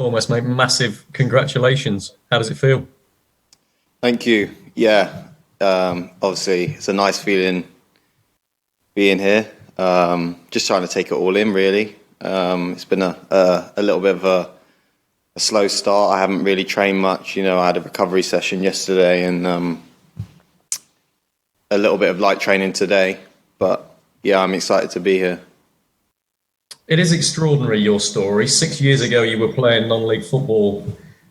foremost, mate, massive congratulations. How does it feel? Thank you. Yeah, obviously it's a nice feeling being here. Just trying to take it all in, really. It's been a little bit of a slow start. I haven't really trained much. I had a recovery session yesterday and a little bit of light training today. But yeah, I'm excited to be here. It is extraordinary, your story. 6 years ago, you were playing non-league football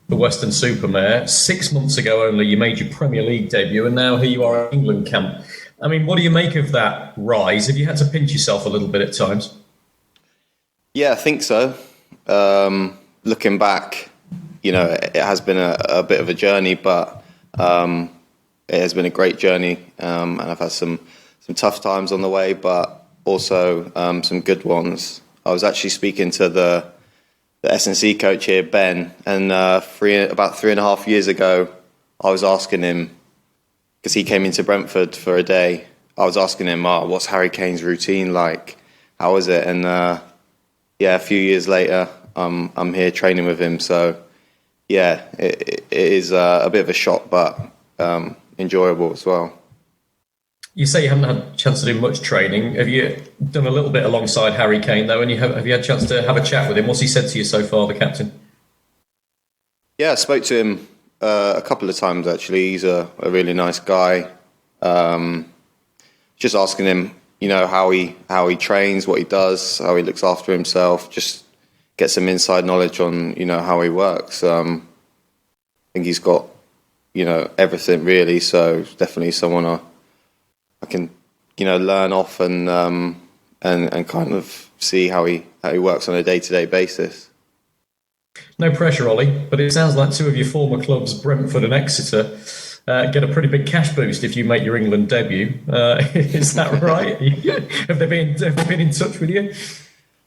for Western Supermare. 6 months ago only, you made your Premier League debut, and now here you are at England camp. I mean, what do you make of that rise? Have you had to pinch yourself a little bit at times? Yeah, I think so. Looking back, it has been a bit of a journey, but it has been a great journey, and I've had some tough times on the way, but also some good ones. I was actually speaking to the S&C coach here, Ben, and about 3.5 years ago, I was asking him, because he came into Brentford for a day, I was asking him, what's Harry Kane's routine like? How is it? And a few years later, I'm here training with him. So yeah, it is a bit of a shock, but enjoyable as well. You say you haven't had a chance to do much training. Have you done a little bit alongside Harry Kane, though? And have you had a chance to have a chat with him? What's he said to you so far, the captain? Yeah, I spoke to him a couple of times, actually. He's a really nice guy. Just asking him, how he trains, what he does, how he looks after himself, just get some inside knowledge on, how he works. I think he's got, everything really. So definitely someone I can, learn off and kind of see how he works on a day-to-day basis. No pressure, Ollie, but it sounds like two of your former clubs, Brentford and Exeter, get a pretty big cash boost if you make your England debut. Is that right? Have they been in touch with you?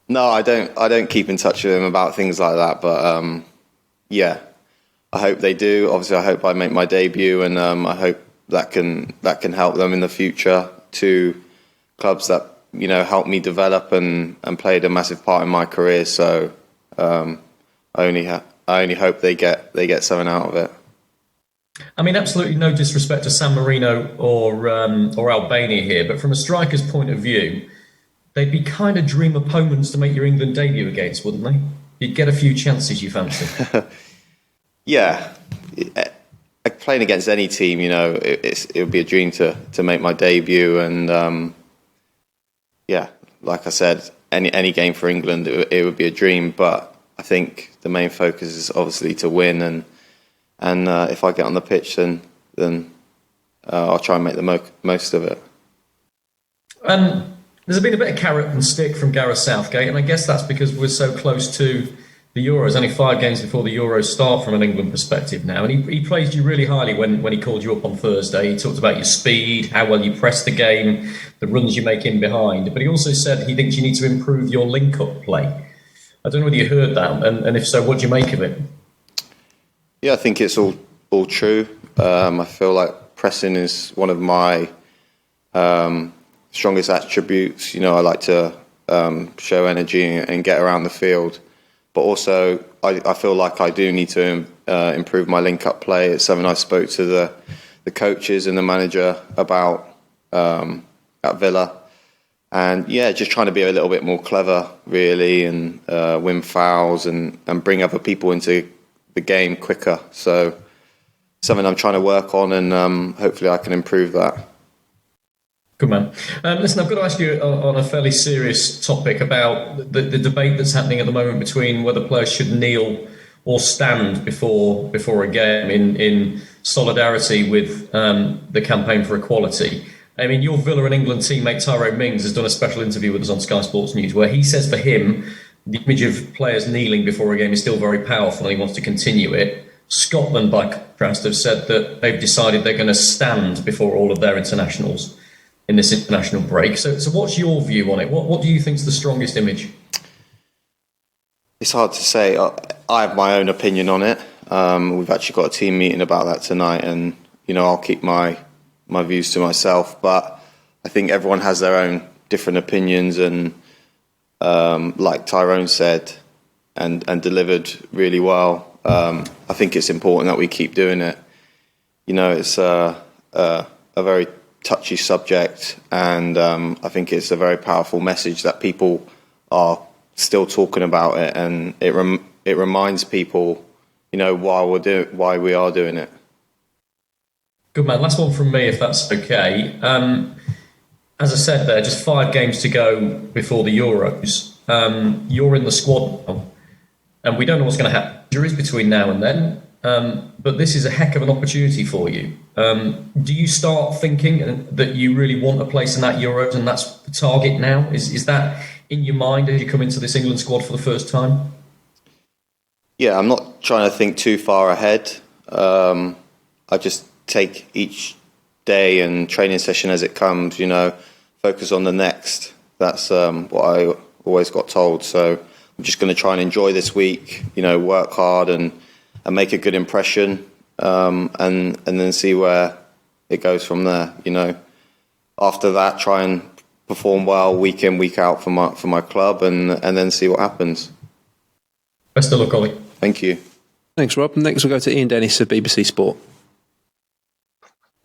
No, I don't keep in touch with them about things like that. But yeah, I hope they do. Obviously, I hope I make my debut, and I hope that can help them in the future. Two clubs that helped me develop and played a massive part in my career. So I only hope they get something out of it. I mean, absolutely no disrespect to San Marino or Albania here, but from a striker's point of view, they'd be kind of dream opponents to make your England debut against, wouldn't they? You'd get a few chances, you fancy. Yeah. Playing against any team, it would be a dream to make my debut. And yeah, like I said, any game for England, it would be a dream. But I think the main focus is obviously to win. And if I get on the pitch, then I'll try and make the most of it. There's been a bit of carrot and stick from Gareth Southgate, and I guess that's because we're so close to the Euros. Only 5 games before the Euros start from an England perspective now. And he praised you really highly when he called you up on Thursday. He talked about your speed, how well you press the game, the runs you make in behind. But he also said he thinks you need to improve your link-up play. I don't know whether you heard that, and if so, what do you make of it? Yeah, I think it's all true. I feel like pressing is one of my strongest attributes. I like to show energy and get around the field. But also, I feel like I do need to improve my link-up play. It's something I spoke to the coaches and the manager about at Villa. And yeah, just trying to be a little bit more clever, really, and win fouls and bring other people into the game quicker. So something I'm trying to work on, and hopefully I can improve that. Good man. Listen, I've got to ask you on a fairly serious topic about the debate that's happening at the moment between whether players should kneel or stand before a game in solidarity with the campaign for equality. I mean, your Villa and England teammate Tyrone Mings has done a special interview with us on Sky Sports News where he says for him, the image of players kneeling before a game is still very powerful and he wants to continue it. Scotland, by contrast, have said that they've decided they're going to stand before all of their internationals in this international break. So what's your view on it? What do you think is the strongest image? It's hard to say. I have my own opinion on it. We've actually got a team meeting about that tonight, and I'll keep my views to myself. But I think everyone has their own different opinions, and like Tyrone said, and delivered really well. I think it's important that we keep doing it. You know, it's a very touchy subject, and I think it's a very powerful message that people are still talking about it, and it reminds people, you know, why we are doing it. Good man. Last one from me, if that's okay. As I said there, just 5 games to go before the Euros. You're in the squad now, and we don't know what's going to happen. Injuries between now and then, but this is a heck of an opportunity for you. Do you start thinking that you really want a place in that Euros, and that's the target now? Is that in your mind as you come into this England squad for the first time? Yeah, I'm not trying to think too far ahead. I just take each day and training session as it comes, you know, focus on the next. That's what I always got told. So I'm just going to try and enjoy this week, you know, work hard and make a good impression, and then see where it goes from there. You know, after that, try and perform well week in, week out for my club, and then see what happens. Best of luck, Ollie. Thank you. Thanks, Rob. Next, we'll go to Ian Dennis of BBC Sport.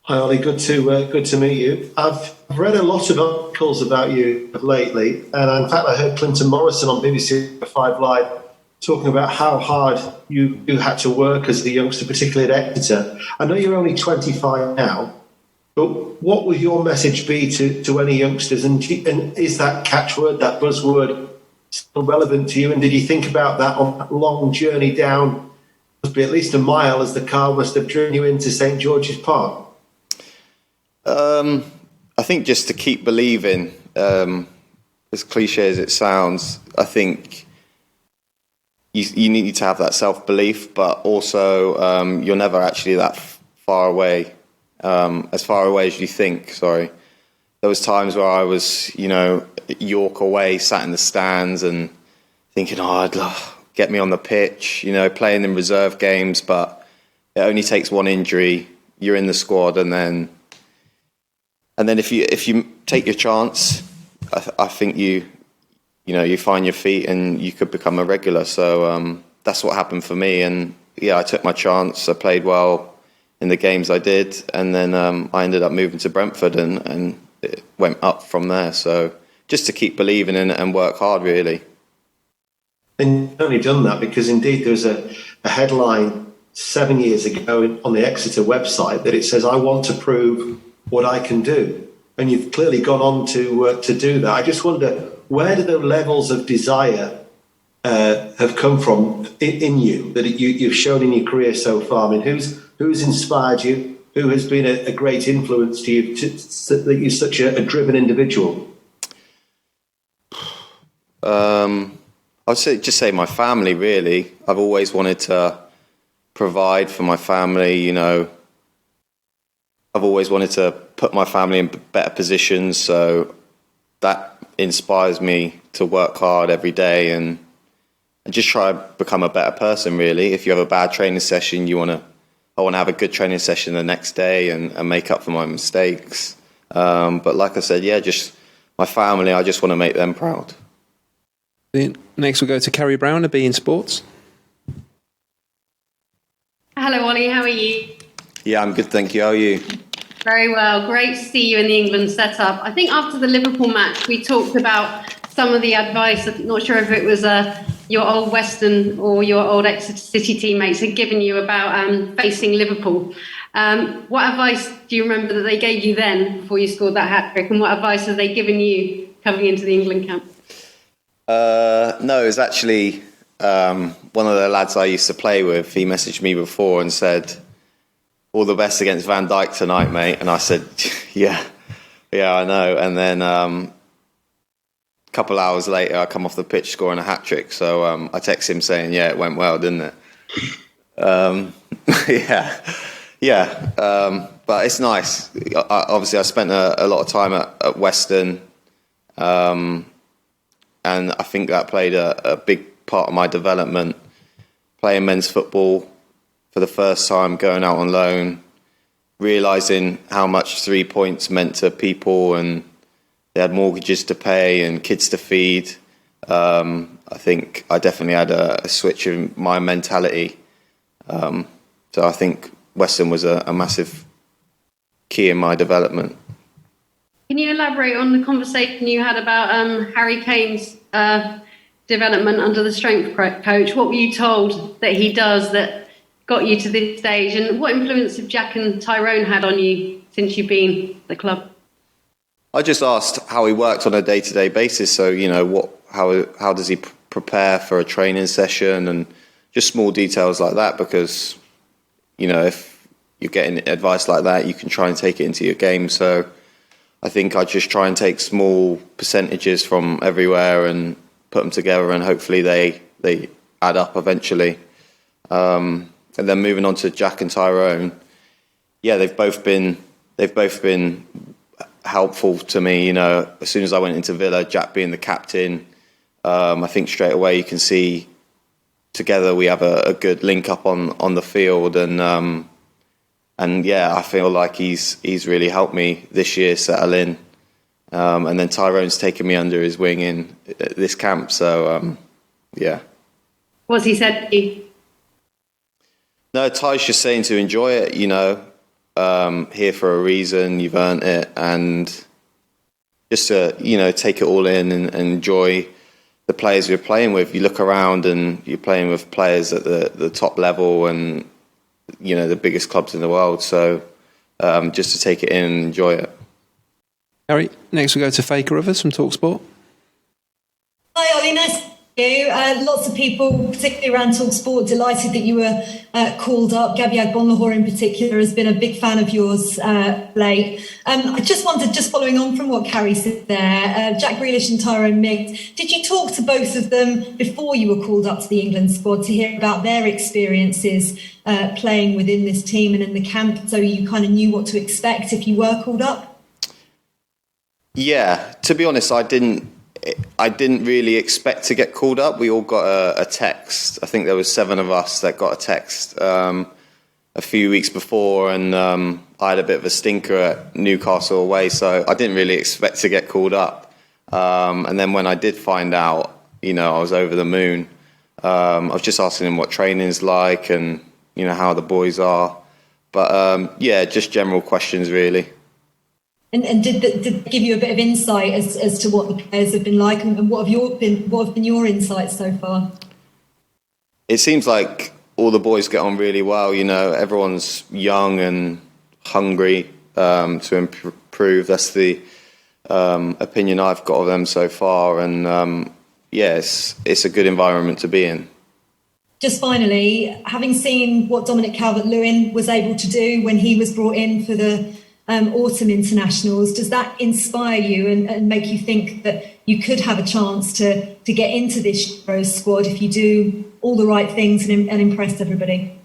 Hi, Ollie. Good to meet you. I've read a lot of articles about you lately, and in fact, I heard Clinton Morrison on BBC 5 Live talking about how hard you had to work as a youngster, particularly at Exeter. I know you're only 25 now, but what would your message be to any youngsters? And is that catchword, that buzzword, still relevant to you? And did you think about that on that long journey down? Must be at least a mile, as the car must have driven you into St George's Park. I think just to keep believing, as cliche as it sounds, I think you need to have that self-belief, but also you're never actually that far away, as far away as you think, sorry. There was times where I was, you know, York away, sat in the stands and thinking, I'd get me on the pitch, you know, playing in reserve games, but it only takes one injury, you're in the squad, and then if you take your chance, I think you find your feet and you could become a regular. So that's what happened for me. And yeah, I took my chance. I played well in the games I did, and then I ended up moving to Brentford, and it went up from there. So just to keep believing in it and work hard, really. And you've only done that because indeed there was a headline 7 years ago on the Exeter website that it says, "I want to prove what I can do," and you've clearly gone on to do that. I just wonder, where do the levels of desire have come from in you that you've shown in your career so far? I mean, who's inspired you? Who has been a great influence to you that you're such a driven individual? I'd say my family, really. I've always wanted to provide for my family, you know. I've always wanted to put my family in better positions, so that inspires me to work hard every day and just try to become a better person, really. If you have a bad training session, I want to have a good training session the next day and make up for my mistakes. But like I said, yeah, just my family, I just want to make them proud. Next, we'll go to Carrie Brown of BeanymanSports. Hello, Ollie. How are you? Yeah, I'm good, thank you. How are you? Very well. Great to see you in the England setup. I think after the Liverpool match, we talked about some of the advice. I'm not sure if it was your old Western or your old Exeter City teammates had given you about facing Liverpool. What advice do you remember that they gave you then before you scored that hat-trick? And what advice have they given you coming into the England camp? No, it was actually one of the lads I used to play with. He messaged me before and said, "All the best against Van Dijk tonight, mate." And I said, yeah, I know. And then a couple hours later, I come off the pitch scoring a hat-trick. So I text him saying, yeah, it went well, didn't it? Yeah. But it's nice. Obviously, I spent a lot of time at Western. And I think that played a big part of my development. Playing men's football for the first time, going out on loan, realising how much 3 points meant to people, and they had mortgages to pay and kids to feed. I think I definitely had a switch in my mentality. So I think Western was a massive key in my development. Can you elaborate on the conversation you had about Harry Kane's development under the strength coach? What were you told that he does that got you to this stage, and what influence have Jack and Tyrone had on you since you've been at the club? I just asked how he worked on a day-to-day basis. So, how does he prepare for a training session, and just small details like that, because, if you're getting advice like that, you can try and take it into your game. So I think I just try and take small percentages from everywhere and put them together, and hopefully they add up eventually. And then moving on to Jack and Tyrone, they've both been helpful to me. As soon as I went into Villa, Jack being the captain, I think straight away you can see together we have a good link up on the field, and I feel like he's really helped me this year settle in. And then Tyrone's taken me under his wing in this camp. So What's he said to you? No, Ty's just saying to enjoy it. Here for a reason. You've earned it, and just to take it all in and enjoy the players you're playing with. You look around and you're playing with players at the top level, and the biggest clubs in the world. So just to take it in and enjoy it. Harry, next we go to Faker Rivers from TalkSport. Hi Ollie, nice to meet you. Lots of people, particularly around TalkSport, delighted that you were called up. Gabby Agbonlahor in particular has been a big fan of yours late. I just wondered, just following on from what Carrie said there, Jack Grealish and Tyrone Mings, did you talk to both of them before you were called up to the England squad to hear about their experiences playing within this team and in the camp, so you kind of knew what to expect if you were called up? Yeah, to be honest, I didn't really expect to get called up. We all got a text. I think there was 7 of us that got a text a few weeks before, and I had a bit of a stinker at Newcastle away, so I didn't really expect to get called up. And then when I did find out, I was over the moon. I was just asking him what training's like and, how the boys are. But, just general questions, really. And did it give you a bit of insight as to what the players have been like, and what have been your insights so far? It seems like all the boys get on really well. Everyone's young and hungry to improve. That's the opinion I've got of them so far. And it's a good environment to be in. Just finally, having seen what Dominic Calvert-Lewin was able to do when he was brought in for the autumn internationals, does that inspire you and make you think that you could have a chance to get into this Euros squad if you do all the right things and impress everybody?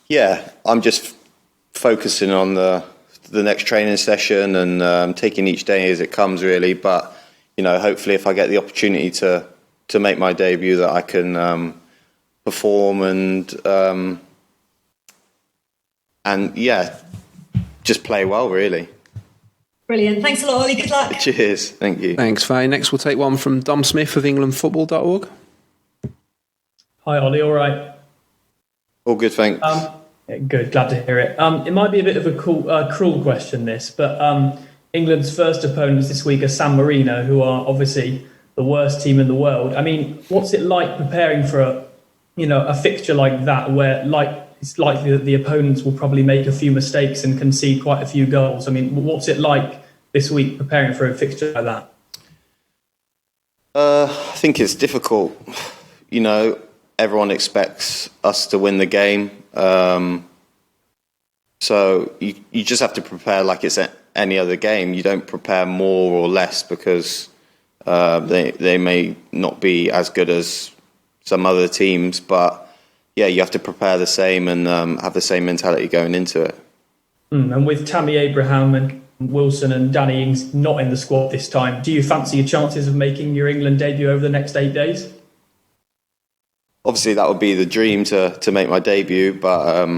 Yeah, I'm just focusing on the next training session and taking each day as it comes, really. But hopefully, if I get the opportunity to make my debut, that I can perform and just play well, really. Brilliant. Thanks a lot, Ollie. Good luck. Cheers. Thank you. Thanks, Faye. Next we'll take one from Dom Smith of englandfootball.org. Hi, Ollie. All right? All good, thanks. Good. Glad to hear it. It might be a bit of a cruel question, this, but England's first opponents this week are San Marino, who are obviously the worst team in the world. I mean, what's it like preparing for a fixture like that, where it's likely that the opponents will probably make a few mistakes and concede quite a few goals? I mean, what's it like this week preparing for a fixture like that? I think it's difficult. Everyone expects us to win the game. So you just have to prepare like it's any other game. You don't prepare more or less because they may not be as good as some other teams, but you have to prepare the same and have the same mentality going into it. And with Tammy Abraham and Wilson and Danny Ings not in the squad this time, do you fancy your chances of making your England debut over the next 8 days? Obviously, that would be the dream to make my debut, but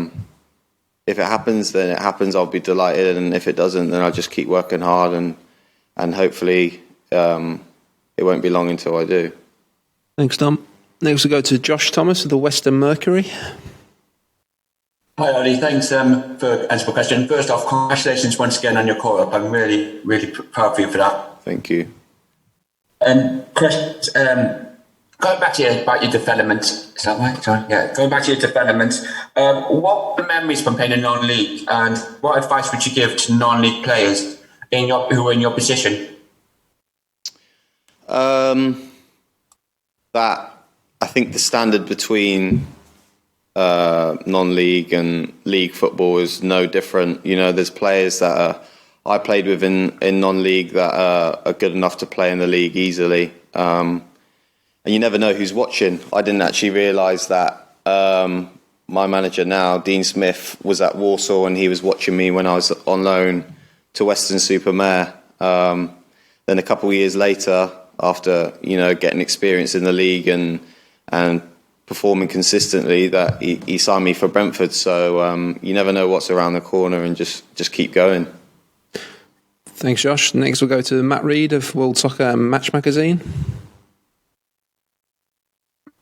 if it happens, then it happens. I'll be delighted, and if it doesn't, then I'll just keep working hard and hopefully it won't be long until I do. Thanks, Tom. Next we'll go to Josh Thomas of the Western Mercury. Hi, Ollie. Thanks for answering my question. First off, congratulations once again on your call-up. I'm really, really proud of you for that. Thank you. Chris, going back to about your development, is that right? Sorry. Yeah, going back to your development, what are memories from playing in non-league, and what advice would you give to non-league players who are in your position? That I think the standard between non-league and league football is no different. You know, there's players that I played with in non-league that are good enough to play in the league easily. And you never know who's watching. I didn't actually realise that my manager now, Dean Smith, was at Warsaw and he was watching me when I was on loan to Western-super-Mare. Then a couple of years later, after getting experience in the league and performing consistently, that he signed me for Brentford. So you never know what's around the corner, and just keep going. Thanks, Josh. Next we'll go to Matt Reed of World Soccer and Match Magazine.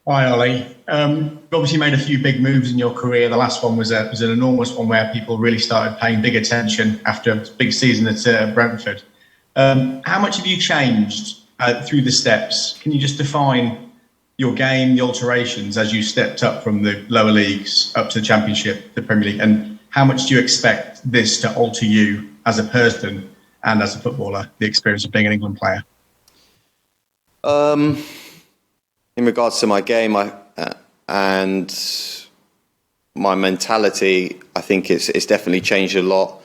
Hi, Ollie. You obviously made a few big moves in your career. The last one was an enormous one where people really started paying big attention after a big season at Brentford. How much have you changed through the steps? Can you just define your game, the alterations as you stepped up from the lower leagues up to the Championship, the Premier League, and how much do you expect this to alter you as a person and as a footballer, the experience of being an England player? In regards to my game and my mentality, I think it's definitely changed a lot.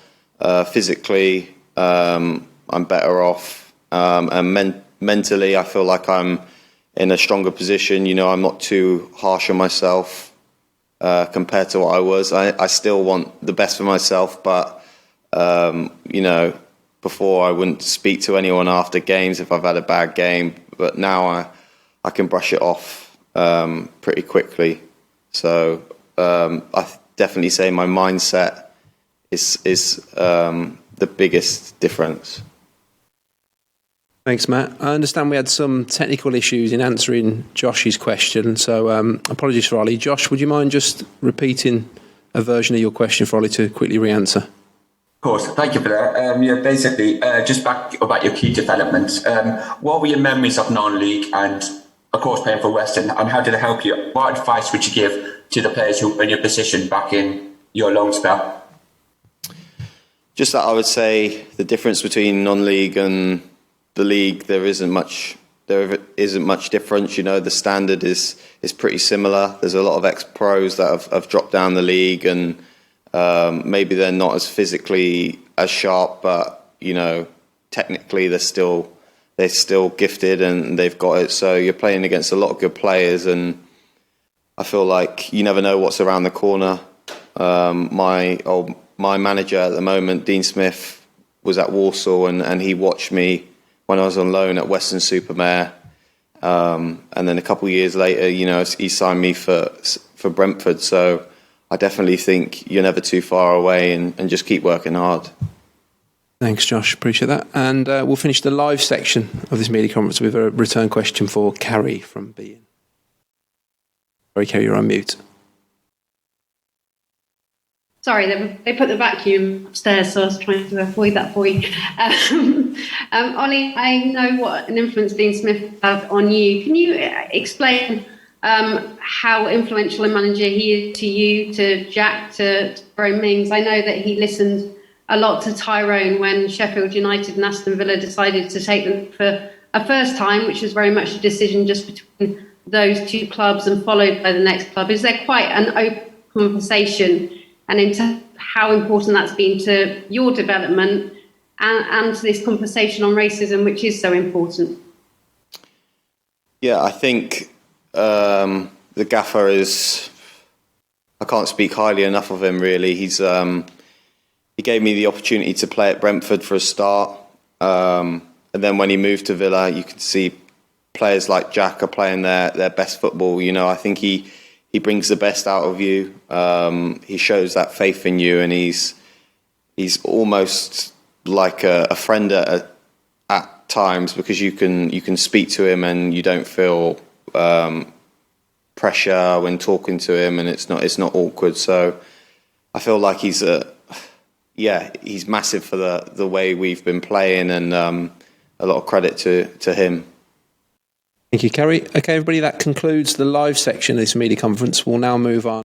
Physically, I'm better off, and mentally, I feel like I'm in a stronger position. I'm not too harsh on myself compared to what I was. I still want the best for myself, but before I wouldn't speak to anyone after games if I've had a bad game. But now I can brush it off pretty quickly. So I definitely say my mindset is the biggest difference. Thanks, Matt. I understand we had some technical issues in answering Josh's question, so apologies for Ollie. Josh, would you mind just repeating a version of your question for Ollie to quickly re-answer? Of course, thank you for that. Basically, just back about your key developments. What were your memories of non-league and, of course, playing for Western, and how did it help you? What advice would you give to the players who were in your position back in your loan spell? Just that I would say the difference between non-league and the league, there isn't much difference. The standard is pretty similar. There's a lot of ex-pros that have dropped down the league, and maybe they're not as physically as sharp, but technically they're still gifted and they've got it. So you're playing against a lot of good players, and I feel like you never know what's around the corner. My manager at the moment, Dean Smith, was at Warsaw, and he watched me when I was on loan at Western-super-Mare, and then a couple of years later, he signed me for Brentford. So I definitely think you're never too far away, and just keep working hard. Thanks, Josh. Appreciate that. And we'll finish the live section of this media conference with a return question for Carrie from Bean. Sorry, Carrie, you're on mute. Sorry, they put the vacuum upstairs, so I was trying to avoid that for you. Ollie, I know what an influence Dean Smith had on you. Can you explain how influential a manager he is to you, to Jack, to Tyrone Mings? I know that he listened a lot to Tyrone when Sheffield United and Aston Villa decided to take them for a first time, which was very much a decision just between those two clubs and followed by the next club. Is there quite an open conversation, and into how important that's been to your development and to this conversation on racism, which is so important? Yeah, I think the gaffer I can't speak highly enough of him, really. He gave me the opportunity to play at Brentford for a start. And then when he moved to Villa, you could see players like Jack are playing their best football. I think he brings the best out of you. He shows that faith in you, and he's almost like a friend at times because you can speak to him and you don't feel pressure when talking to him, and it's not awkward. So I feel like he's massive for the way we've been playing, and a lot of credit to him. Thank you, Kerry. Okay, everybody, that concludes the live section of this media conference. We'll now move on.